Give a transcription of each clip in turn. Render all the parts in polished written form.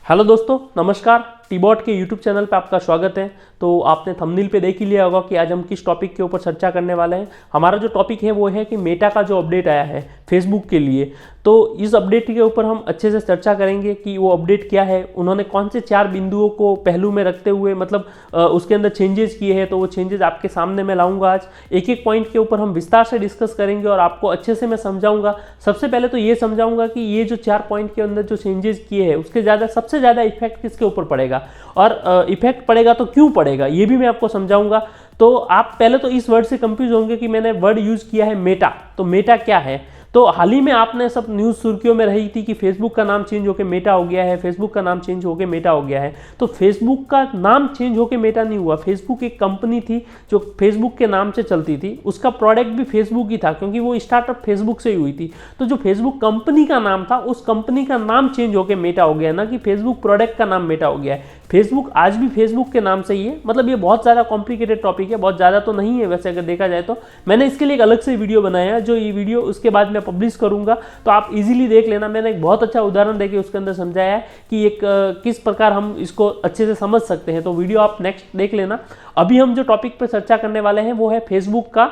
Hello दोस्तों, नमस्कार। टीबॉट के यूट्यूब चैनल पे आपका स्वागत है। तो आपने थंबनेल पे देख ही लिया होगा कि आज हम किस टॉपिक के ऊपर चर्चा करने वाले हैं। हमारा जो टॉपिक है वो है कि मेटा का जो अपडेट आया है फेसबुक के लिए, तो इस अपडेट के ऊपर हम अच्छे से चर्चा करेंगे कि वो अपडेट क्या है, उन्होंने कौन से 4 बिंदुओं को पहलू में रखते हुए मतलब उसके अंदर चेंजेस किए हैं। तो वो चेंजेस आपके सामने मैं लाऊंगा। आज एक एक पॉइंट के ऊपर हम विस्तार से डिस्कस करेंगे और आपको अच्छे से मैं समझाऊंगा। सबसे पहले तो ये समझाऊंगा कि ये जो 4 पॉइंट के अंदर जो चेंजेस किए हैं उसके सबसे ज़्यादा इफेक्ट किसके ऊपर पड़ेगा और इफेक्ट पड़ेगा तो क्यों पड़ेगा, ये भी मैं आपको समझाऊंगा। तो आप पहले तो इस वर्ड से कंफ्यूज होंगे कि मैंने वर्ड यूज किया है मेटा। तो मेटा क्या है? तो हाल ही में आपने सब न्यूज़ सुर्खियों में रही थी कि फेसबुक का नाम चेंज होकर मेटा हो गया है, फेसबुक का नाम चेंज होकर मेटा हो गया है। तो फेसबुक का नाम चेंज होकर मेटा नहीं हुआ। फेसबुक एक कंपनी थी जो फेसबुक के नाम से चलती थी, उसका प्रोडक्ट भी फेसबुक ही था क्योंकि वो स्टार्टअप फेसबुक से ही हुई थी। तो जो फेसबुक कंपनी का नाम था उस कंपनी का नाम चेंज होकर मेटा हो गया, ना कि फेसबुक प्रोडक्ट का नाम मेटा हो गया है। फेसबुक आज भी फेसबुक के नाम से ही है। मतलब ये बहुत ज़्यादा कॉम्प्लिकेटेड टॉपिक है, बहुत ज़्यादा तो नहीं है वैसे अगर देखा जाए तो। मैंने इसके लिए एक अलग से वीडियो बनाया है, जो ये वीडियो उसके बाद मैं पब्लिश करूंगा, तो आप इजीली देख लेना। मैंने एक बहुत अच्छा उदाहरण देके उसके अंदर समझाया है कि एक किस प्रकार हम इसको अच्छे से समझ सकते हैं। तो वीडियो आप नेक्स्ट देख लेना। अभी हम जो टॉपिक पर चर्चा करने वाले हैं वो है फेसबुक का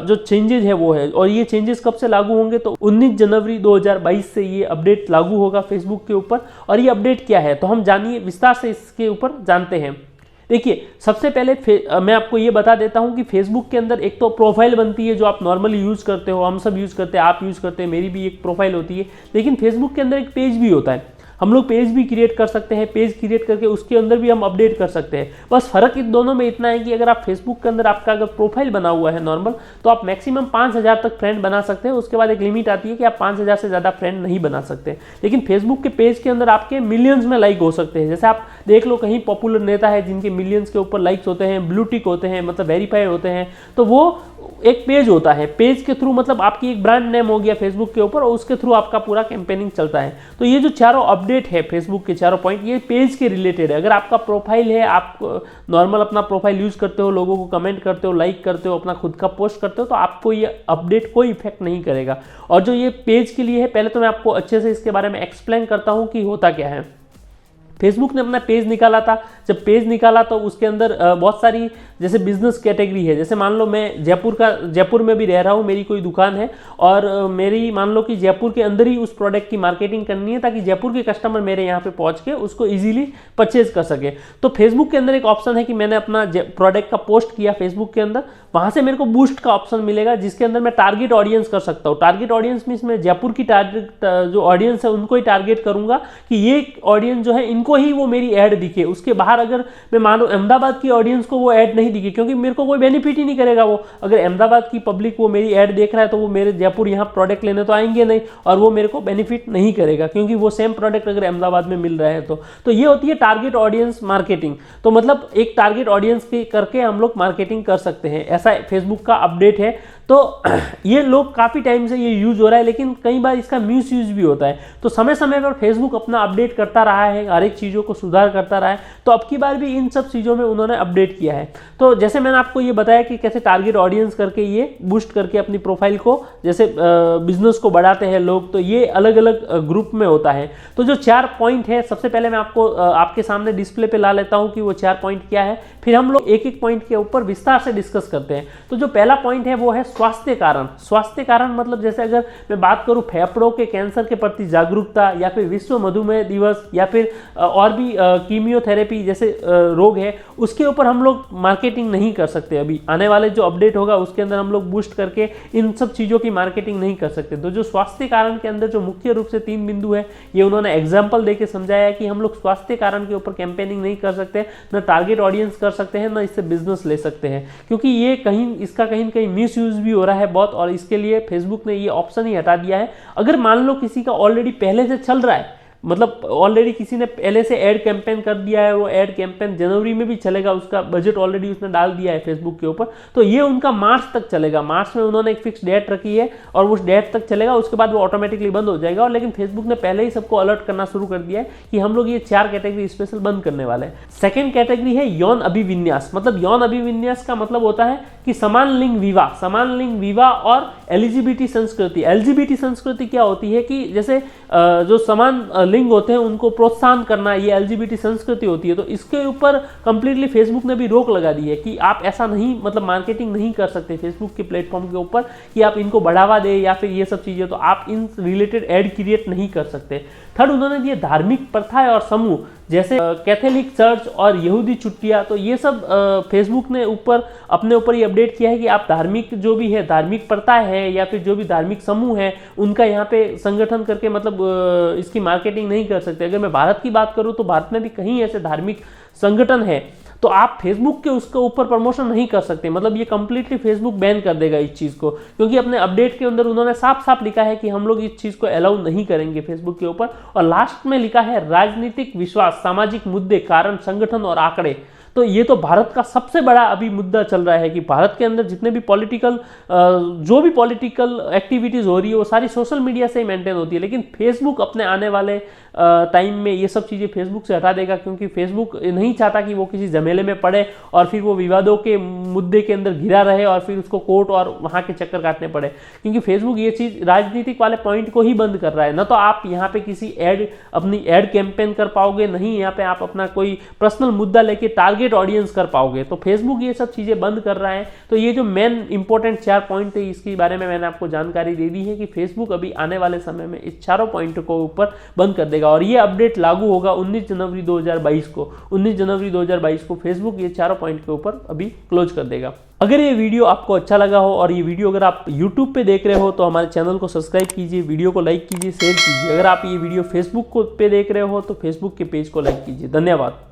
जो चेंजेस है वो है। और ये चेंजेस कब से लागू होंगे? तो 19 जनवरी 2022 से ये अपडेट लागू होगा फेसबुक के ऊपर। और ये अपडेट क्या है तो हम जानिए, विस्तार से इसके ऊपर जानते हैं। देखिए, सबसे पहले मैं आपको ये बता देता हूं कि फेसबुक के अंदर एक तो प्रोफाइल बनती है जो आप नॉर्मली यूज़ करते हो, हम सब यूज़ करते हैं, आप यूज़ करते हैं, मेरी भी एक प्रोफाइल होती है। लेकिन फेसबुक के अंदर एक पेज भी होता है। हम लोग पेज भी क्रिएट कर सकते हैं। पेज क्रिएट करके उसके अंदर भी हम अपडेट कर सकते हैं। बस फर्क इन दोनों में इतना है कि अगर आप फेसबुक के अंदर आपका अगर प्रोफाइल बना हुआ है नॉर्मल, तो आप मैक्सिमम 5000 तक फ्रेंड बना सकते हैं। उसके बाद एक लिमिट आती है कि आप 5000 से ज़्यादा फ्रेंड नहीं बना सकते। लेकिन फेसबुक के पेज के अंदर आपके मिलियंस में लाइक हो सकते हैं। जैसे आप देख लो, कहीं पॉपुलर नेता है जिनके मिलियंस के ऊपर लाइक्स होते हैं, ब्लू टिक होते हैं, मतलब वेरीफाइड होते हैं। तो वो एक पेज होता है। पेज के थ्रू मतलब आपकी एक ब्रांड नेम हो गया फेसबुक के ऊपर और उसके थ्रू आपका पूरा कैंपेनिंग चलता है। तो ये जो चारों अपडेट है फेसबुक के चारों पॉइंट, ये पेज के रिलेटेड है। अगर आपका प्रोफाइल है, आप नॉर्मल अपना प्रोफाइल यूज करते हो, लोगों को कमेंट करते हो, लाइक करते हो, अपना खुद का पोस्ट करते हो, तो आपको ये अपडेट कोई इफेक्ट नहीं करेगा। और जो ये पेज के लिए है, पहले तो मैं आपको अच्छे से इसके बारे में एक्सप्लेन करता हूँ कि होता क्या है। फेसबुक ने अपना पेज निकाला था। जब पेज निकाला तो उसके अंदर बहुत सारी जैसे बिजनेस कैटेगरी है। जैसे मान लो मैं जयपुर में भी रह रहा हूँ, मेरी कोई दुकान है और मेरी मान लो कि जयपुर के अंदर ही उस प्रोडक्ट की मार्केटिंग करनी है ताकि जयपुर के कस्टमर मेरे यहाँ पे पहुँच के उसको इजीली परचेज कर सके। तो फेसबुक के अंदर एक ऑप्शन है कि मैंने अपना प्रोडक्ट का पोस्ट किया फेसबुक के अंदर, वहाँ से मेरे को बूस्ट का ऑप्शन मिलेगा जिसके अंदर मैं टारगेट ऑडियंस कर सकता हूँ। टारगेट ऑडियंस मीन्स मैं जयपुर की टारगेट जो ऑडियंस है उनको ही टारगेट करूंगा कि ये ऑडियंस जो है इनको ही वो मेरी ऐड दिखे। उसके बाहर अगर मैं मानो अहमदाबाद की ऑडियंस को वो ऐड नहीं दिखे, क्योंकि मेरे को कोई बेनिफिट ही नहीं करेगा वो। अगर अहमदाबाद की पब्लिक वो मेरी ऐड देख रहा है तो वो मेरे जयपुर यहाँ प्रोडक्ट लेने तो आएंगे नहीं और वो मेरे को बेनिफिट नहीं करेगा, क्योंकि वो सेम प्रोडक्ट अगर अहमदाबाद में मिल रहा है तो ये होती है टारगेट ऑडियंस मार्केटिंग। तो मतलब एक टारगेट ऑडियंस की करके हम लोग मार्केटिंग कर सकते हैं, ऐसा फेसबुक का अपडेट है। तो ये लोग काफ़ी टाइम से ये यूज हो रहा है, लेकिन कई बार इसका मिस यूज भी होता है। तो समय समय पर फेसबुक अपना अपडेट करता रहा है, हर एक चीज़ों को सुधार करता रहा है। तो अब की बार भी इन सब चीज़ों में उन्होंने अपडेट किया है। तो जैसे मैंने आपको ये बताया कि कैसे टारगेट ऑडियंस करके ये बूस्ट करके अपनी प्रोफाइल को जैसे बिजनेस को बढ़ाते हैं लोग, तो ये अलग अलग ग्रुप में होता है। तो जो 4 पॉइंट है, सबसे पहले मैं आपको आपके सामने डिस्प्ले पे ला लेता हूँ कि वो 4 पॉइंट क्या है, फिर हम लोग एक एक पॉइंट के ऊपर विस्तार से डिस्कस करते हैं। तो जो पहला पॉइंट है वो है स्वास्थ्य कारण। स्वास्थ्य कारण मतलब जैसे अगर मैं बात करूं फेफड़ों के कैंसर के प्रति जागरूकता, या फिर विश्व मधुमेह दिवस, या फिर और भी कीमियोथेरेपी जैसे रोग है, उसके ऊपर हम लोग मार्केटिंग नहीं कर सकते। अभी आने वाले जो अपडेट होगा उसके अंदर हम लोग बूस्ट करके इन सब चीज़ों की मार्केटिंग नहीं कर सकते। तो जो स्वास्थ्य कारण के अंदर जो मुख्य रूप से 3 बिंदु है, ये उन्होंने एग्जाम्पल देके समझाया कि हम लोग स्वास्थ्य कारण के ऊपर कैंपेनिंग नहीं कर सकते, न टारगेट ऑडियंस कर सकते हैं, न इससे बिजनेस ले सकते हैं, क्योंकि ये इसका कहीं न कहीं मिस यूज भी हो रहा है बहुत। और इसके लिए फेसबुक ने ये ऑप्शन ही हटा दिया है। अगर मान लो किसी का ऑलरेडी पहले से चल रहा है, मतलब ऑलरेडी किसी ने पहले से ऐड कैंपेन कर दिया है, वो ऐड कैंपेन जनवरी में भी चलेगा, उसका बजट ऑलरेडी उसने डाल दिया है फेसबुक के ऊपर, तो ये उनका मार्च तक चलेगा। मार्च में उन्होंने एक फिक्स डेट रखी है और उस डेट तक चलेगा, उसके बाद वो ऑटोमेटिकली बंद हो जाएगा। और लेकिन फेसबुक ने पहले ही सबको अलर्ट करना शुरू कर दिया है कि हम लोग ये 4 कैटेगरी स्पेशल बंद करने वाले हैं। सेकेंड कैटेगरी है यौन अभिविन्यास। मतलब यौन अभिविन्यास का मतलब होता है कि समान लिंग विवाह और एलजीबीटी संस्कृति। एलजीबीटी संस्कृति क्या होती है कि जैसे जो समान लिंग होते हैं उनको प्रोत्साहन करना, ये एलजीबीटी संस्कृति होती है। तो इसके ऊपर कंप्लीटली फेसबुक ने भी रोक लगा दी है कि आप ऐसा नहीं, मतलब मार्केटिंग नहीं कर सकते फेसबुक के प्लेटफॉर्म के ऊपर कि आप इनको बढ़ावा दे या फिर ये सब चीजें, तो आप इन रिलेटेड एड क्रिएट नहीं कर सकते। थर्ड, उन्होंने दिए धार्मिक प्रथाएं और समूह जैसे कैथोलिक चर्च और यहूदी छुट्टियां। तो ये सब फेसबुक ने अपने ऊपर ये अपडेट किया है कि आप धार्मिक जो भी है, धार्मिक प्रथा है या फिर जो भी धार्मिक समूह है उनका यहाँ पे संगठन करके मतलब इसकी मार्केटिंग नहीं कर सकते। अगर मैं भारत की बात करूँ तो भारत में भी कहीं ऐसे धार्मिक संगठन है तो आप फेसबुक के उसके ऊपर प्रमोशन नहीं कर सकते। मतलब ये कंप्लीटली फेसबुक बैन कर देगा इस चीज़ को, क्योंकि अपने अपडेट के अंदर उन्होंने साफ साफ लिखा है कि हम लोग इस चीज़ को अलाउ नहीं करेंगे फेसबुक के ऊपर। और लास्ट में लिखा है राजनीतिक विश्वास, सामाजिक मुद्दे, कारण, संगठन और आंकड़े। तो ये तो भारत का सबसे बड़ा अभी मुद्दा चल रहा है कि भारत के अंदर जितने भी जो भी पॉलिटिकल एक्टिविटीज़ हो रही है वो सारी सोशल मीडिया से ही मेंटेन होती है। लेकिन फेसबुक अपने आने वाले टाइम में ये सब चीज़ें फेसबुक से हटा देगा, क्योंकि फेसबुक नहीं चाहता कि वो किसी झमेले में पड़े और फिर वो विवादों के मुद्दे के अंदर घिरा रहे और फिर उसको कोर्ट और वहाँ के चक्कर काटने पड़े। क्योंकि फेसबुक ये चीज़ राजनीतिक वाले पॉइंट को ही बंद कर रहा है। ना तो आप यहाँ पे किसी अपनी एड कैंपेन कर पाओगे, नहीं यहाँ पे आप अपना कोई पर्सनल मुद्दा लेके टारगेट ऑडियंस कर पाओगे। तो फेसबुक ये सब चीज़ें बंद कर रहा है। तो ये जो मेन इंपॉर्टेंट 4 पॉइंट थे इसके बारे में मैंने आपको जानकारी दे दी है कि फेसबुक अभी आने वाले समय में इस 4 पॉइंट को ऊपर बंद कर देगा और ये अपडेट लागू होगा 19 जनवरी 2022 को। 19 जनवरी 2022 को फेसबुक ये 4 पॉइंट के ऊपर अभी क्लोज कर देगा। अगर ये वीडियो आपको अच्छा लगा हो और ये वीडियो अगर आप YouTube पे देख रहे हो तो हमारे चैनल को सब्सक्राइब कीजिए, वीडियो को लाइक कीजिए, शेयर कीजिए। अगर आप ये वीडियो फेसबुक पे देख रहे हो तो फेसबुक के पेज को लाइक कीजिए। धन्यवाद।